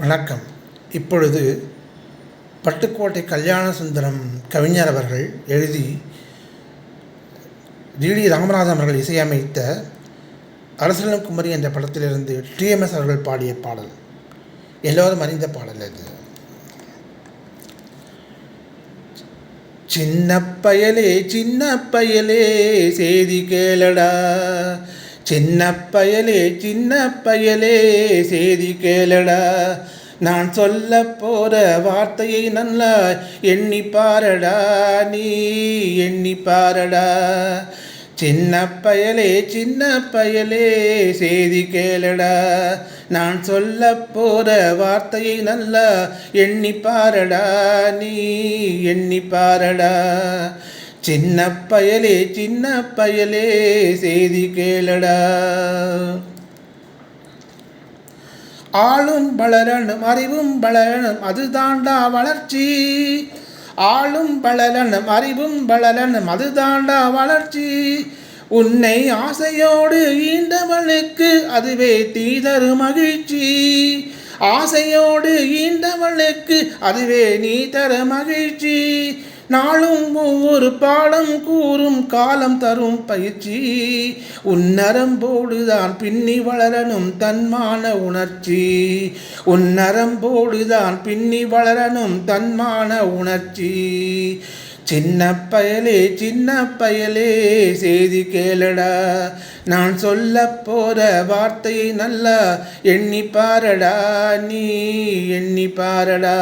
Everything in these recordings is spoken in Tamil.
வணக்கம். இப்பொழுது பட்டுக்கோட்டை கல்யாணசுந்தரம் கவிஞர் அவர்கள் எழுதி டி ராமநாதன் அவர்கள் இசையமைத்த அரசனும் குமரி என்ற படத்திலிருந்து டிஎம்எஸ் அவர்கள் பாடிய பாடல், எல்லோரும் அறிந்த பாடல் அது. சின்ன பயலே செய்தி கேளடா, சின்ன பயலே செய்தி கேளடா, நான் சொல்ல போற வார்த்தையை நல்லா எண்ணி பாரடா, நீ எண்ணி பாரடா. சின்ன பயலே செய்தி கேளடா, நான் சொல்ல போற வார்த்தையை நல்லா எண்ணி பாரடா, நீ எண்ணி பாரடா. சின்ன பயலே செய்தி கேளடா. ஆளும் வளரணும் அறிவும் வளரணும் அதுதாண்டா வளர்ச்சி, ஆளும் வளரணும் அறிவும் வளரணும் அதுதாண்டா வளர்ச்சி. உன்னை ஆசையோடு ஈண்டவளுக்கு அதுவே தீதரு மகிழ்ச்சி, ஆசையோடு ஈண்டவளுக்கு அதுவே நீ தர மகிழ்ச்சி. நாளும் ஒவ்வொரு பாடம் கூறும் காலம் தரும் பயிற்சி, உன்னரம்போடுதான் பின்னி வளரணும் தன்மான உணர்ச்சி, உன்னரம்போடுதான் பின்னி வளரணும் தன்மான உணர்ச்சி. சின்ன பயலே செய்தி கேளடா, நான் சொல்ல போற வார்த்தையை நல்லா எண்ணி பாரடா, நீ எண்ணி பாரடா.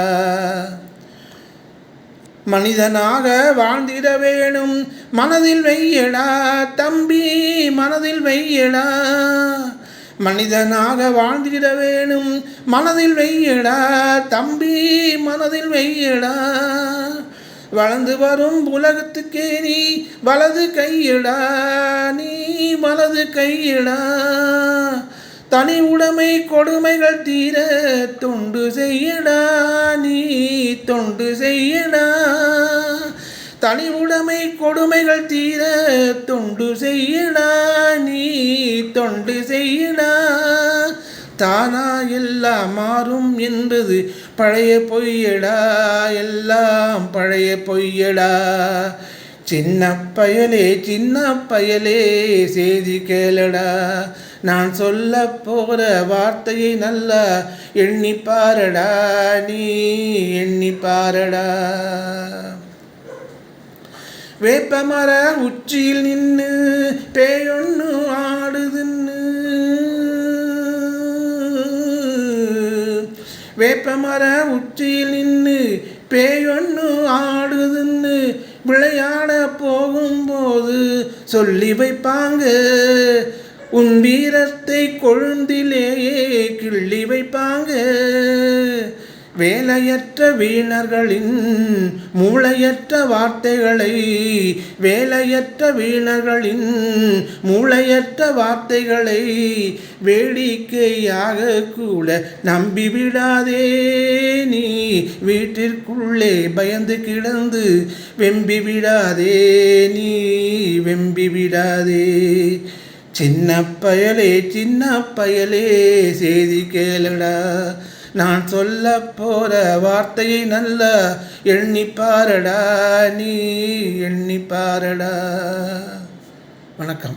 மனிதனாக வாழ்ந்திட வேணும் மனதில் வையடா தம்பி, மனதில் வையடா. மனிதனாக வாழ்ந்திட வேணும் மனதில் வையடா தம்பி, மனதில் வையடா. வளர்ந்து வரும் உலகத்துக்கே நீ வலது கையடா, நீ வலது கையடா. தனி உடைமை கொடுமைகள் தீர தொண்டு செய்யடா, நீ தொண்டு செய்யடா. தனி உடைமை கொடுமைகள் தீர தொண்டு செய்யடா, நீ தொண்டு செய்யடா. தானா எல்லாம் மாறும் என்பது பழைய பொய்யடா, எல்லாம் பழைய பொய்யடா. சின்ன பயலே செய்தி கேளடா, நான் சொல்ல போற வார்த்தையை நல்லா எண்ணி பாரடா, நீ எண்ணி பாரடா. வேப்பமர உச்சியில் நின்று பேயொன்னு ஆடுதுன்னு, வேப்பமர உச்சியில் நின்று பேயொன்னு ஆடுதுன்னு விளையாட போகும்போது சொல்லி வைப்பாங்க, உன் வீரத்தை கொழுந்திலேயே கிள்ளி வைப்பாங்க. வேலையற்ற வீணர்களின் மூளையற்ற வார்த்தைகளை, வேலையற்ற வீணர்களின் மூளையற்ற வார்த்தைகளை வேடிக்கையாக கூட நம்பிவிடாதே. நீ வீட்டிற்குள்ளே பயந்து கிடந்து வெம்பிவிடாதே, நீ வெம்பிவிடாதே. சின்ன பயலே செய்தி கேளடா, நான் சொல்ல போற வார்த்தையை நல்லா எண்ணி பாரடா, நீ எண்ணி பாரடா. வணக்கம்.